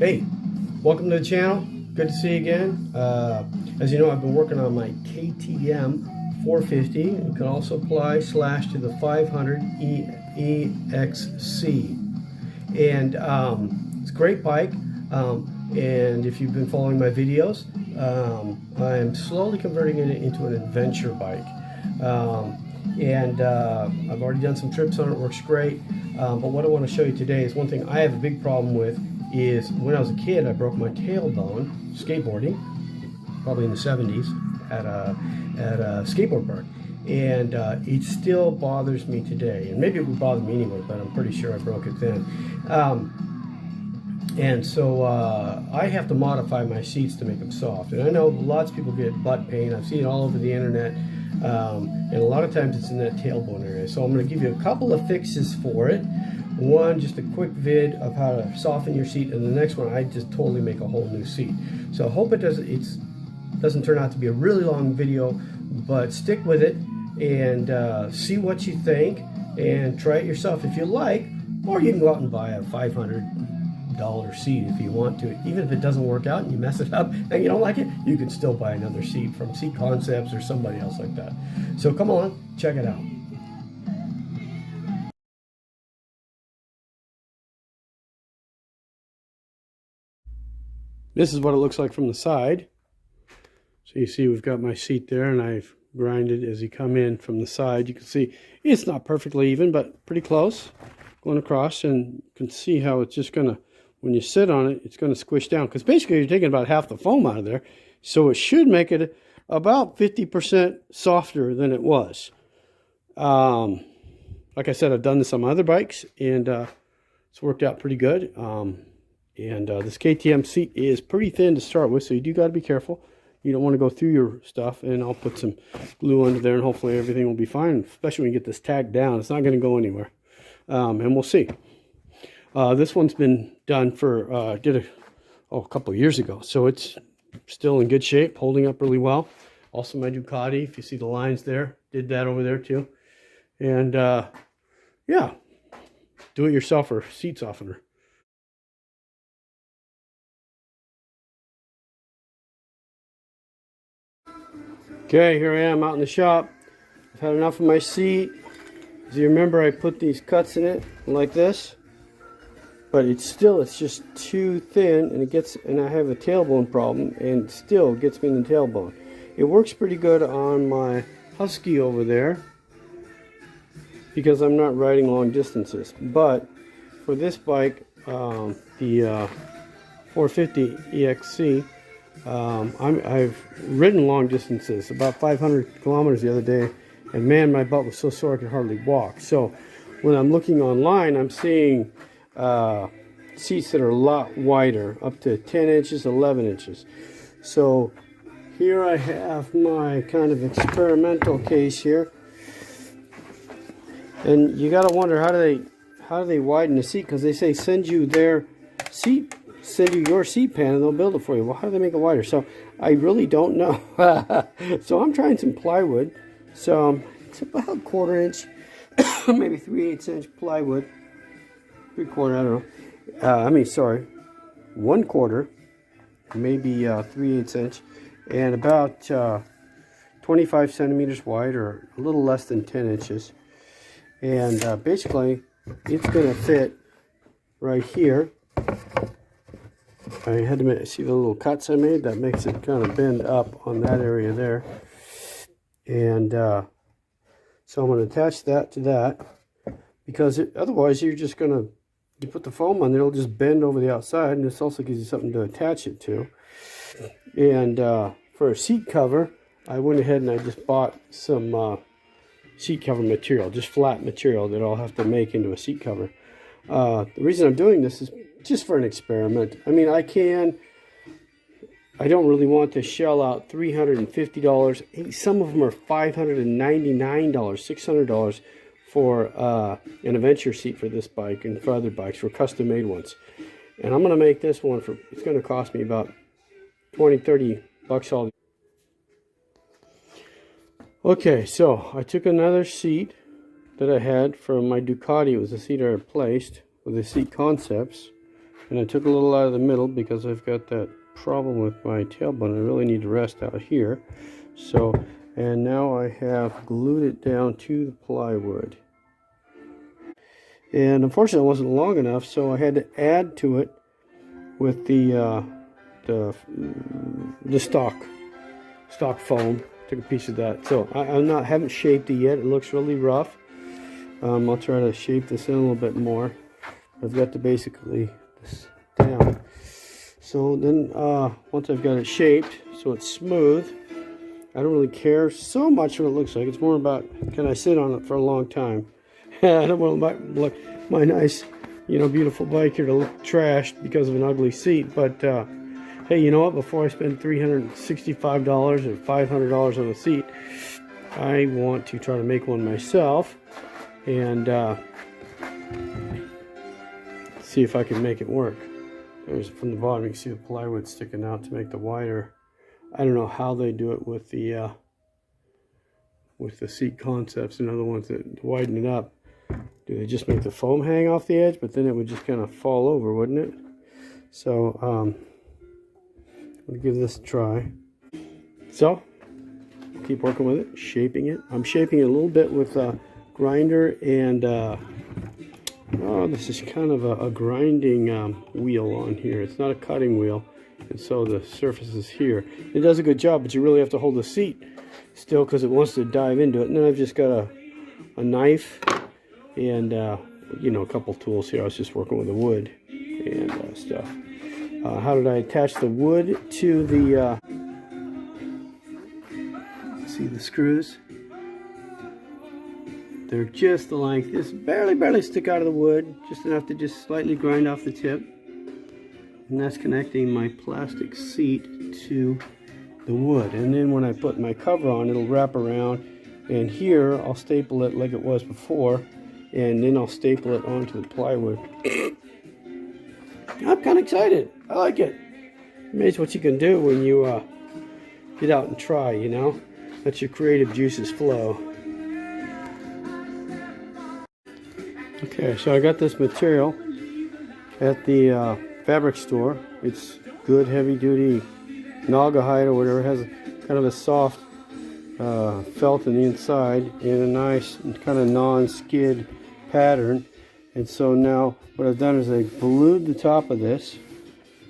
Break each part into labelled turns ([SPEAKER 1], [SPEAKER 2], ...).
[SPEAKER 1] Hey, welcome to the channel. Good to see you again. As you know, I've been working on my KTM 450. You can also apply slash to the 500 EXC. And it's a great bike. And if you've been following my videos, I'm slowly converting it into an adventure bike. I've already done some trips on it. It works great. But what I want to show you today is one thing I have a big problem with is when I was a kid, I broke my tailbone skateboarding, probably in the 70s at a skateboard park. And it still bothers me today. And maybe it would bother me anyway, but I'm pretty sure I broke it then. So I have to modify my seats to make them soft. And I know lots of people get butt pain. I've seen it all over the internet. And a lot of times it's in that tailbone area. So I'm going to give you a couple of fixes for it. One, just a quick vid of how to soften your seat, and the next one, I just totally make a whole new seat. So I hope it doesn't turn out to be a really long video, but stick with it and see what you think and try it yourself if you like, or you can go out and buy a $500 seat if you want to. Even if it doesn't work out and you mess it up and you don't like it, you can still buy another seat from Seat Concepts or somebody else like that. So come on, check it out. This is what it looks like from the side. So you see we've got my seat there, and I've grinded as you come in from the side. You can see it's not perfectly even, but pretty close going across, and you can see how it's just gonna, when you sit on it, it's gonna squish down, because basically you're taking about half the foam out of there. So it should make it about 50% softer than it was. Like I said, I've done this on my other bikes, and it's worked out pretty good. This KTM seat is pretty thin to start with, so you do got to be careful. You don't want to go through your stuff, and I'll put some glue under there, and hopefully everything will be fine, especially when you get this tacked down. It's not going to go anywhere, and we'll see. This one's been done for, a couple of years ago, so it's still in good shape, holding up really well. Also my Ducati, if you see the lines there, did that over there too. And yeah, do-it-yourselfer seat softener. Okay, here I am out in the shop. I've had enough of my seat. As you remember, I put these cuts in it like this, but it's just too thin, and I have a tailbone problem, and still gets me in the tailbone. It works pretty good on my Husky over there because I'm not riding long distances, but for this bike, the 450 EXC, I've ridden long distances, about 500 kilometers the other day, and man, my butt was so sore I could hardly walk. So when I'm looking online, I'm seeing seats that are a lot wider, up to 10 inches, 11 inches. So here I have my kind of experimental case here, and you got to wonder how do they widen the seat, because they say send you your seat pan and they'll build it for you. Well, how do they make it wider? So I really don't know. So I'm trying some plywood. So it's about a 1/4 inch, maybe 3/8 inch plywood. 3/4, I don't know. Sorry, 1/4, maybe 3/8 inch, and about 25 centimeters wide, or a little less than 10 inches. And basically, it's going to fit right here. I had to see the little cuts I made. That makes it kind of bend up on that area there. And so I'm going to attach that to that, because otherwise you're just going to, you put the foam on there, it'll just bend over the outside, and this also gives you something to attach it to. And for a seat cover, I went ahead and I just bought some seat cover material, just flat material that I'll have to make into a seat cover. The reason I'm doing this is just for an experiment. I mean, I don't really want to shell out $350. Some of them are $599, $600 for an adventure seat for this bike, and for other bikes, for custom made ones. And I'm going to make this one it's going to cost me about 20, 30 bucks all. Okay, so I took another seat that I had from my Ducati. It was a seat I replaced with the Seat Concepts. And I took a little out of the middle because I've got that problem with my tailbone. I really need to rest out here. So, and now I have glued it down to the plywood. And unfortunately it wasn't long enough, so I had to add to it with the stock foam. Took a piece of that. So haven't shaped it yet. It looks really rough. I'll try to shape this in a little bit more. I've got to basically this down. So then once I've got it shaped so it's smooth, I don't really care so much what it looks like. It's more about, can I sit on it for a long time? I don't want my nice, beautiful bike here to look trashed because of an ugly seat. But hey, you know what? Before I spend $365 or $500 on a seat, I want to try to make one myself and see if I can make it work. There's from the bottom, you can see the plywood sticking out to make the wider. I don't know how they do it with the seat concepts and other ones that widen it up. Do they just make the foam hang off the edge, but then it would just kind of fall over, wouldn't it? So I'm gonna give this a try. So keep working with it, shaping it. I'm shaping it a little bit with a grinder and this is kind of a grinding wheel on here. It's not a cutting wheel, and so the surface is here. It does a good job, but you really have to hold the seat still because it wants to dive into it. And then I've just got a knife and a couple tools here. I was just working with the wood and stuff. How did I attach the wood to the see the screws? They're just the length, just barely stick out of the wood, just enough to just slightly grind off the tip. And that's connecting my plastic seat to the wood. And then when I put my cover on, it'll wrap around. And here, I'll staple it like it was before. And then I'll staple it onto the plywood. I'm kind of excited. I like it. Amazed what you can do when you get out and try, Let your creative juices flow. Okay, so I got this material at the fabric store. It's good heavy duty Naugahyde or whatever. It has kind of a soft felt on the inside and a nice kind of non-skid pattern. And so now what I've done is I glued the top of this,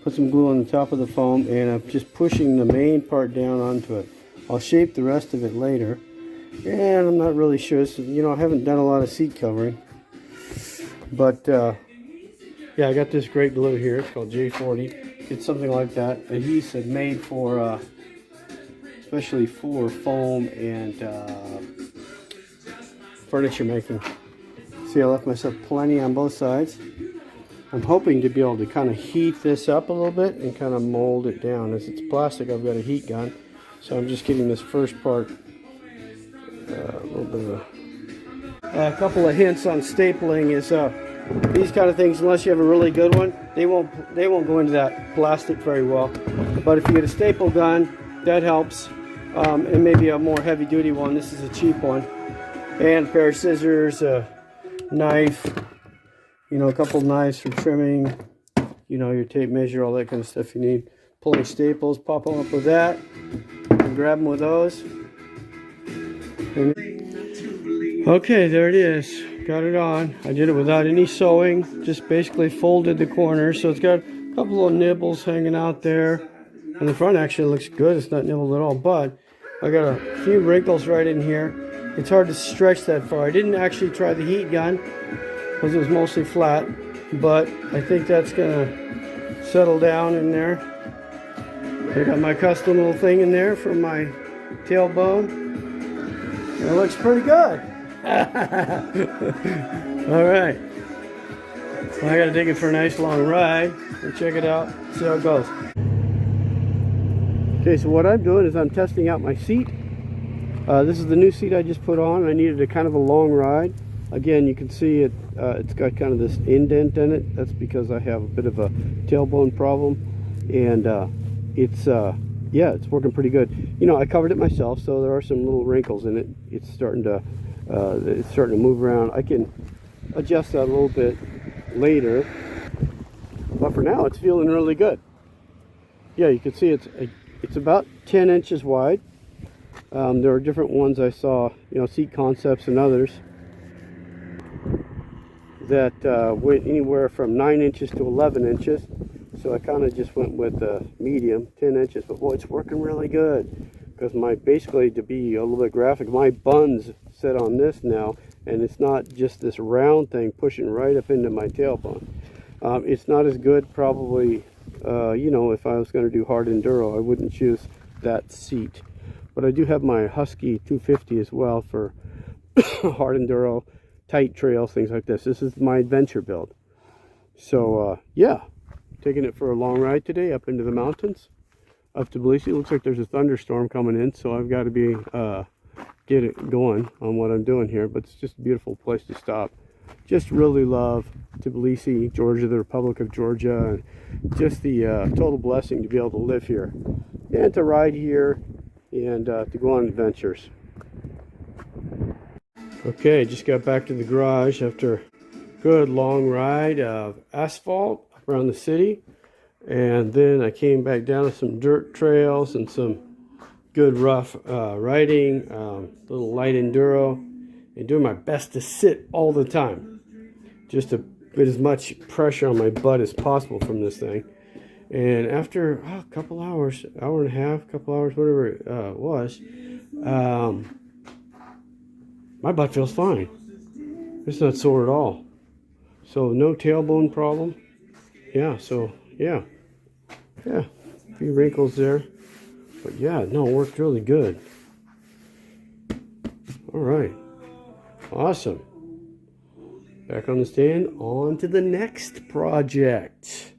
[SPEAKER 1] put some glue on the top of the foam, and I'm just pushing the main part down onto it. I'll shape the rest of it later, and I'm not really sure. So, I haven't done a lot of seat covering. But yeah, I got this great glue here. It's called J40. It's something like that. Adhesive made for, especially for foam and furniture making. See, I left myself plenty on both sides. I'm hoping to be able to kind of heat this up a little bit and kind of mold it down. As it's plastic, I've got a heat gun. So I'm just giving this first part a little bit of a couple of hints on stapling is these kind of things, unless you have a really good one, they won't go into that plastic very well. But if you get a staple gun, that helps, and maybe a more heavy duty one. This is a cheap one, and a pair of scissors, a knife, a couple knives for trimming, your tape measure, all that kind of stuff you need. Pulling staples, pop them up with that, and grab them with those. And okay, there it is. Got it on. I did it without any sewing. Just basically folded the corners. So it's got a couple of nibbles hanging out there. And the front actually looks good. It's not nibbled at all. But I got a few wrinkles right in here. It's hard to stretch that far. I didn't actually try the heat gun because it was mostly flat. But I think that's going to settle down in there. I got my custom little thing in there for my tailbone. And it looks pretty good. Alright, well, I gotta take it for a nice long ride and check it out, see how it goes. Okay, so what I'm doing is I'm testing out my seat. This is the new seat I just put on. I needed a kind of a long ride. Again, you can see it, it's got kind of this indent in it. That's because I have a bit of a tailbone problem, and yeah, it's working pretty good. I covered it myself, so there are some little wrinkles in it. It's starting to move around. I can adjust that a little bit later. But for now, it's feeling really good. Yeah, you can see it's about 10 inches wide. There are different ones I saw, Seat Concepts and others, that went anywhere from 9 inches to 11 inches. So I kind of just went with medium, 10 inches. But boy, it's working really good. Because basically, to be a little bit graphic, my bun's set on this now. And it's not just this round thing pushing right up into my tailbone. It's not as good, probably, if I was going to do hard enduro, I wouldn't choose that seat. But I do have my Husky 250 as well for hard enduro, tight trails, things like this. This is my adventure build. So, yeah, taking it for a long ride today up into the mountains, up to Tbilisi. Looks like there's a thunderstorm coming in, so I've got to be get it going on what I'm doing here. But it's just a beautiful place to stop. Just really love Tbilisi, Georgia, the Republic of Georgia, and just the total blessing to be able to live here and to ride here and to go on adventures. Okay, just got back to the garage after a good long ride of asphalt around the city, and then I came back down to some dirt trails and some good rough riding, little light enduro, and doing my best to sit all the time, just to put as much pressure on my butt as possible from this thing. And after a couple hours, hour and a half, couple hours, whatever it was, my butt feels fine. It's not sore at all. So no tailbone problem. Yeah, so yeah, a few wrinkles there. But yeah, no, it worked really good. All right, awesome. Back on the stand, on to the next project.